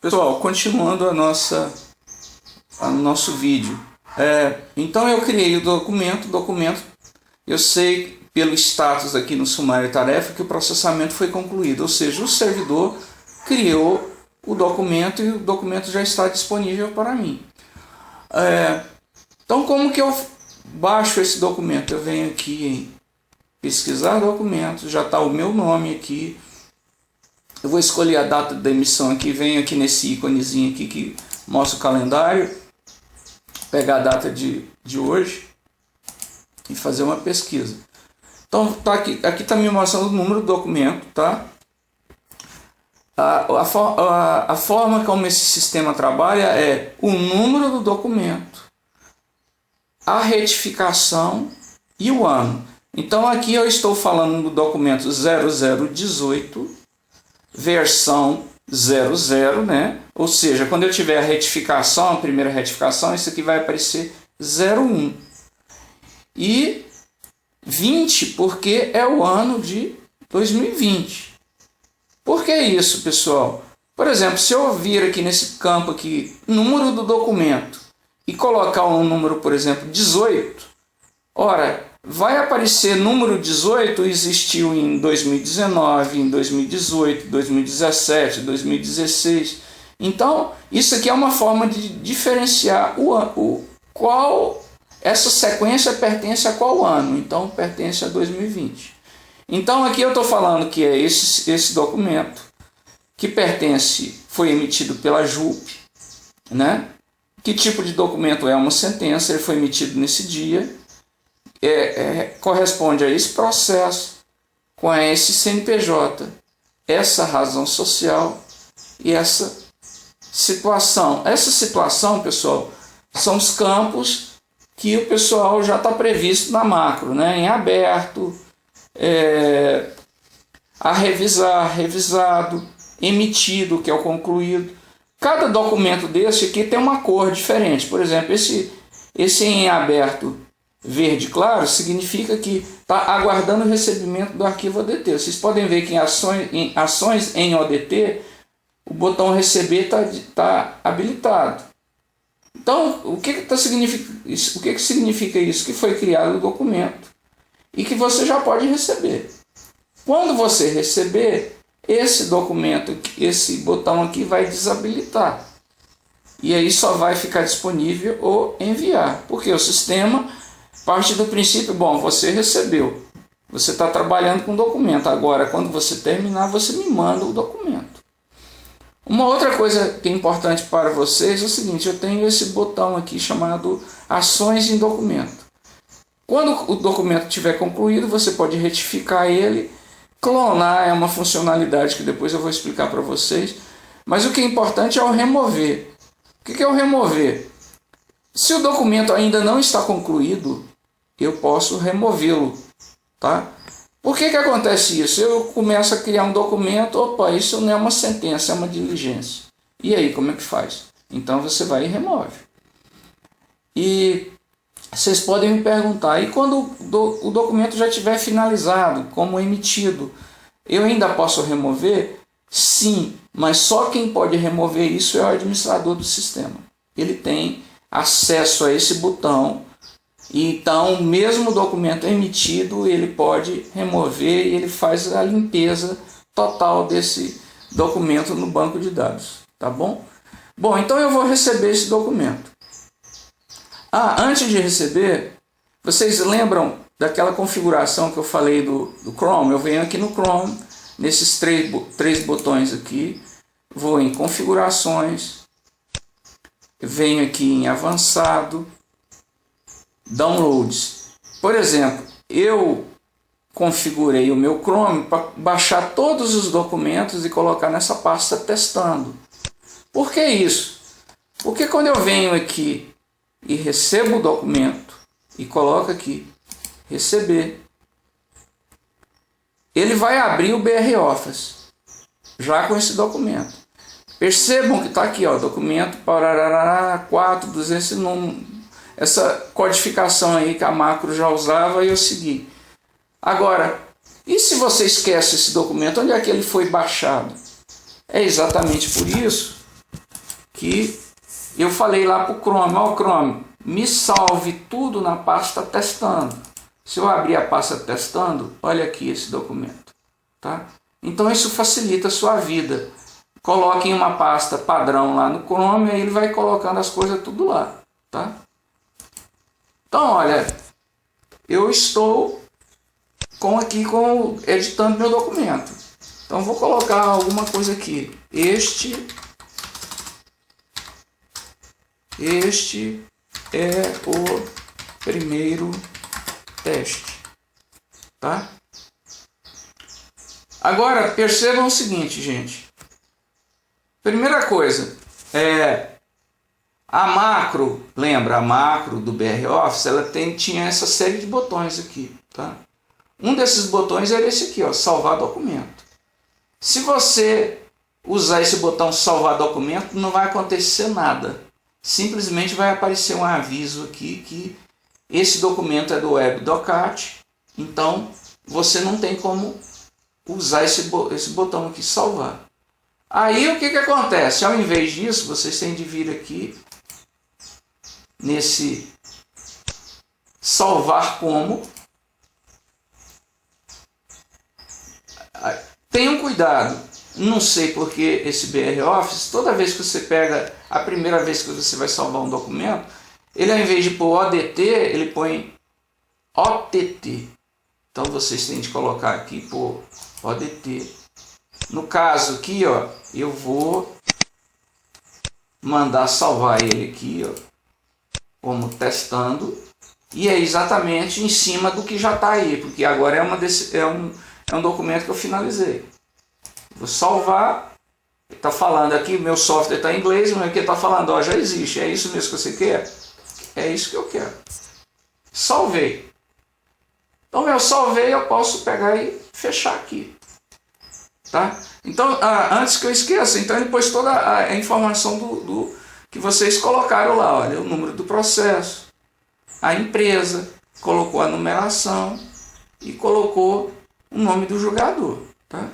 Pessoal, continuando o nosso vídeo. Então eu criei o documento, eu sei pelo status aqui no sumário tarefa que o processamento foi concluído, ou seja, o servidor criou o documento e o documento já está disponível para mim. Então como que eu baixo esse documento? Eu venho aqui em pesquisar documentos, já está o meu nome aqui. Eu vou escolher a data da emissão aqui, venho aqui nesse íconezinho aqui que mostra o calendário, pegar a data de hoje e fazer uma pesquisa. Então tá aqui está me mostrando o número do documento, tá? A forma como esse sistema trabalha é o número do documento, a retificação e o ano. Então aqui eu estou falando do documento 0018, versão 00, né? Ou seja, quando eu tiver a retificação, a primeira retificação, isso aqui vai aparecer 01. E 20, porque é o ano de 2020. Por que isso, pessoal? Por exemplo, se eu vir aqui nesse campo aqui, número do documento, e colocar um número, por exemplo, 18, ora, vai aparecer número 18, existiu em 2019, em 2018, 2017, 2016. Então, isso aqui é uma forma de diferenciar qual essa sequência pertence a qual ano. Então, pertence a 2020. Então, aqui eu estou falando que é esse documento que foi emitido pela JUP, né? Que tipo de documento é? Uma sentença, ele foi emitido nesse dia. Corresponde a esse processo, com esse CNPJ, essa razão social e essa situação. Essa situação, pessoal, são os campos que o pessoal já está previsto na macro, né? Em aberto, a revisar, revisado, emitido, que é o concluído. Cada documento desse aqui tem uma cor diferente. Por exemplo, esse em aberto verde claro significa que está aguardando o recebimento do arquivo ODT. Vocês podem ver que em ações em ODT, o botão receber está habilitado. Então, o que significa isso? Que foi criado o documento e que você já pode receber. Quando você receber, esse documento, esse botão aqui vai desabilitar. E aí só vai ficar disponível ou enviar. Porque o sistema parte do princípio, bom, você recebeu, você está trabalhando com o documento, agora quando você terminar, você me manda o documento. Uma outra coisa que é importante para vocês é o seguinte, eu tenho esse botão aqui chamado Ações em Documento. Quando o documento estiver concluído, você pode retificar ele, clonar é uma funcionalidade que depois eu vou explicar para vocês, mas o que é importante é o remover. O que é o remover? Se o documento ainda não está concluído, eu posso removê-lo, tá? Por que acontece isso? Eu começo a criar um documento, opa, isso não é uma sentença, é uma diligência. E aí, como é que faz? Então você vai e remove. E vocês podem me perguntar, e quando o documento já estiver finalizado, como emitido, eu ainda posso remover? Sim, mas só quem pode remover isso é o administrador do sistema. Ele tem acesso a esse botão, e então mesmo o documento emitido ele pode remover e ele faz a limpeza total desse documento no banco de dados, tá bom? Bom, então eu vou receber esse documento. Antes de receber, vocês lembram daquela configuração que eu falei do Chrome? Eu venho aqui no Chrome, nesses três botões aqui, vou em configurações, venho aqui em avançado, downloads. Por exemplo, eu configurei o meu Chrome para baixar todos os documentos e colocar nessa pasta testando. Por que isso? Porque quando eu venho aqui e recebo o documento e coloco aqui receber, ele vai abrir o BR Office já com esse documento. Percebam que está aqui, ó, documento para 4200, essa codificação aí que a macro já usava e eu segui. Agora, e se você esquece esse documento, onde é que ele foi baixado? É exatamente por isso que eu falei lá para o Chrome, ó, Chrome, me salve tudo na pasta testando. Se eu abrir a pasta testando, olha aqui esse documento, tá? Então isso facilita a sua vida. Coloque em uma pasta padrão lá no Chrome e ele vai colocando as coisas tudo lá, tá? Então, olha, eu estou editando meu documento. Então vou colocar alguma coisa aqui. Este é o primeiro teste, tá? Agora percebam o seguinte, gente. Primeira coisa, a macro, lembra a macro do BR Office, ela tinha essa série de botões aqui, tá? Um desses botões era esse aqui, ó, salvar documento. Se você usar esse botão salvar documento, não vai acontecer nada. Simplesmente vai aparecer um aviso aqui que esse documento é do WebDocat, então você não tem como usar esse botão aqui salvar. Aí o que acontece? Ao invés disso, vocês têm de vir aqui nesse salvar como. Tenham cuidado, não sei porque esse BR Office, toda vez que você pega, a primeira vez que você vai salvar um documento, ele ao invés de pôr ODT, ele põe OTT. Então vocês têm de colocar aqui por ODT. No caso aqui, ó, eu vou mandar salvar ele aqui, ó, como testando, e é exatamente em cima do que já está aí, porque agora é um documento que eu finalizei. Vou salvar, está falando aqui, meu software está em inglês, mas aqui está falando, ó, já existe, é isso mesmo que você quer? É isso que eu quero. Salvei. Então eu salvei, eu posso pegar e fechar aqui. Tá? Então, antes que eu esqueça, então ele pôs toda a informação do que vocês colocaram lá, olha, o número do processo, a empresa, colocou a numeração e colocou o nome do jogador, tá?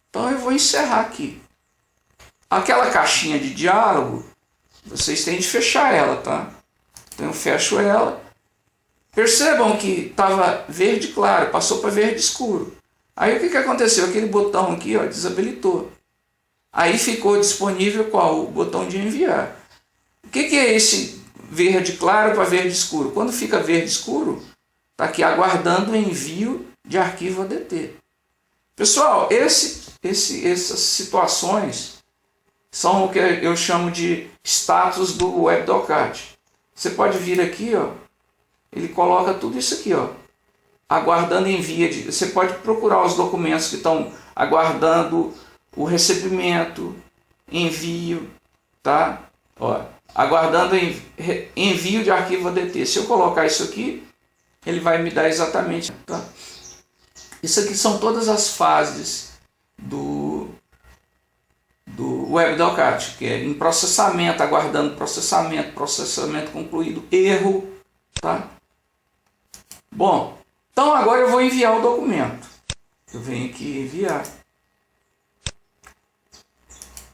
Então eu vou encerrar aqui. Aquela caixinha de diálogo, vocês têm de fechar ela, tá? Então eu fecho ela. Percebam que estava verde claro, passou para verde escuro. Aí o que aconteceu? Aquele botão aqui, ó, desabilitou. Aí ficou disponível qual? O botão de enviar. O que é esse verde claro para verde escuro? Quando fica verde escuro, está aqui aguardando o envio de arquivo ADT. Pessoal, essas situações são o que eu chamo de status do WebDocat. Você pode vir aqui, ó, ele coloca tudo isso aqui, ó, aguardando envio. Você pode procurar os documentos que estão aguardando o recebimento, envio, tá? Ó, aguardando envio de arquivo ADT. Se eu colocar isso aqui, ele vai me dar exatamente, tá? Isso aqui são todas as fases do WebDocat, que é em processamento, aguardando processamento concluído, erro, tá? Bom, então agora eu vou enviar o documento. Eu venho aqui enviar.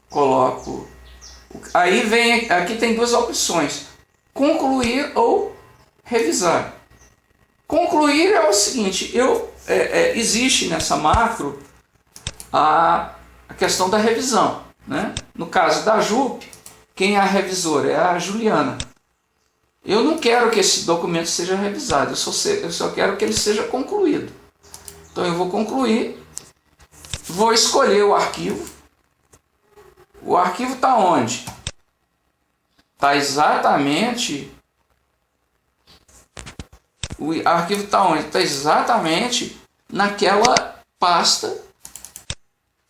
Coloco. Aí vem, aqui tem duas opções: concluir ou revisar. Concluir é o seguinte, existe nessa macro a questão da revisão, né? No caso da JUP, quem é a revisora? É a Juliana. Eu não quero que esse documento seja revisado, eu só quero que ele seja concluído. Então eu vou concluir, vou escolher o arquivo. O arquivo está onde? Está exatamente... O arquivo está onde? Está exatamente naquela pasta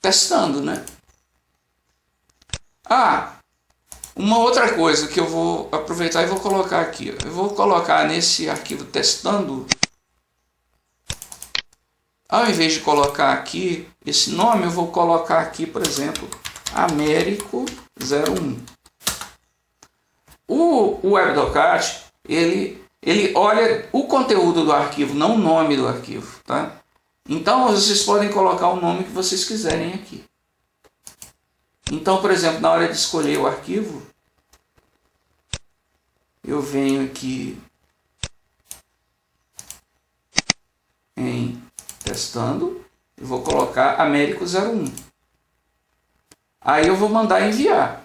testando, né? Uma outra coisa que eu vou aproveitar e vou colocar aqui. Eu vou colocar nesse arquivo testando, ao invés de colocar aqui esse nome, eu vou colocar aqui, por exemplo, Américo 01. O WebDocat, ele olha o conteúdo do arquivo, não o nome do arquivo, tá? Então vocês podem colocar o nome que vocês quiserem aqui. Então, por exemplo, na hora de escolher o arquivo, eu venho aqui em testando e vou colocar Américo 01. Aí eu vou mandar enviar.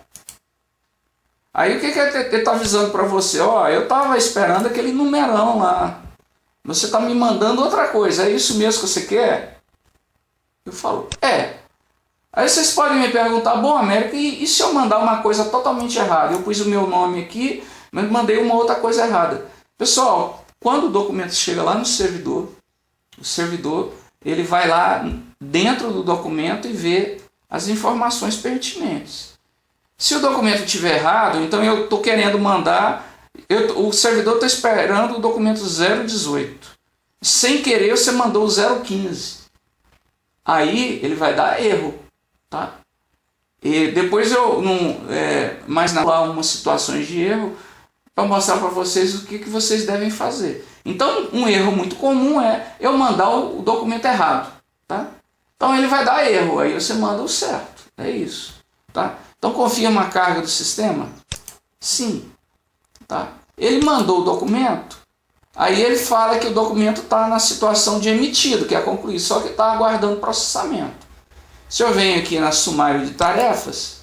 Aí o que ele está avisando para você? Ó, eu estava esperando aquele numerão lá. Você está me mandando outra coisa. É isso mesmo que você quer? Eu falo, é. Aí vocês podem me perguntar, bom, Américo, e se eu mandar uma coisa totalmente errada? Eu pus o meu nome aqui, mas mandei uma outra coisa errada. Pessoal, quando o documento chega lá no servidor, o servidor ele vai lá dentro do documento e vê as informações pertinentes. Se o documento estiver errado, então eu estou querendo mandar, o servidor está esperando o documento 018. Sem querer você mandou o 015. Aí ele vai dar erro. Tá? E depois eu mais lá umas situações de erro para mostrar para vocês o que vocês devem fazer. Então um erro muito comum é eu mandar o documento errado, tá? Então ele vai dar erro, aí você manda o certo, é isso, tá? Então confirma a carga do sistema? Sim, tá? Ele mandou o documento, aí ele fala que o documento está na situação de emitido, que é concluído, só que está aguardando processamento. Se eu venho aqui na sumário de tarefas,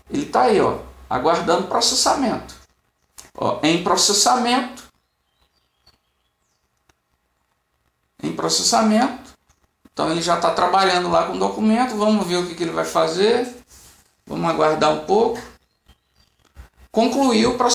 ele está aí, ó, aguardando processamento. Ó, em processamento. Em processamento. Então ele já está trabalhando lá com o documento. Vamos ver o que ele vai fazer. Vamos aguardar um pouco. Concluiu o processamento.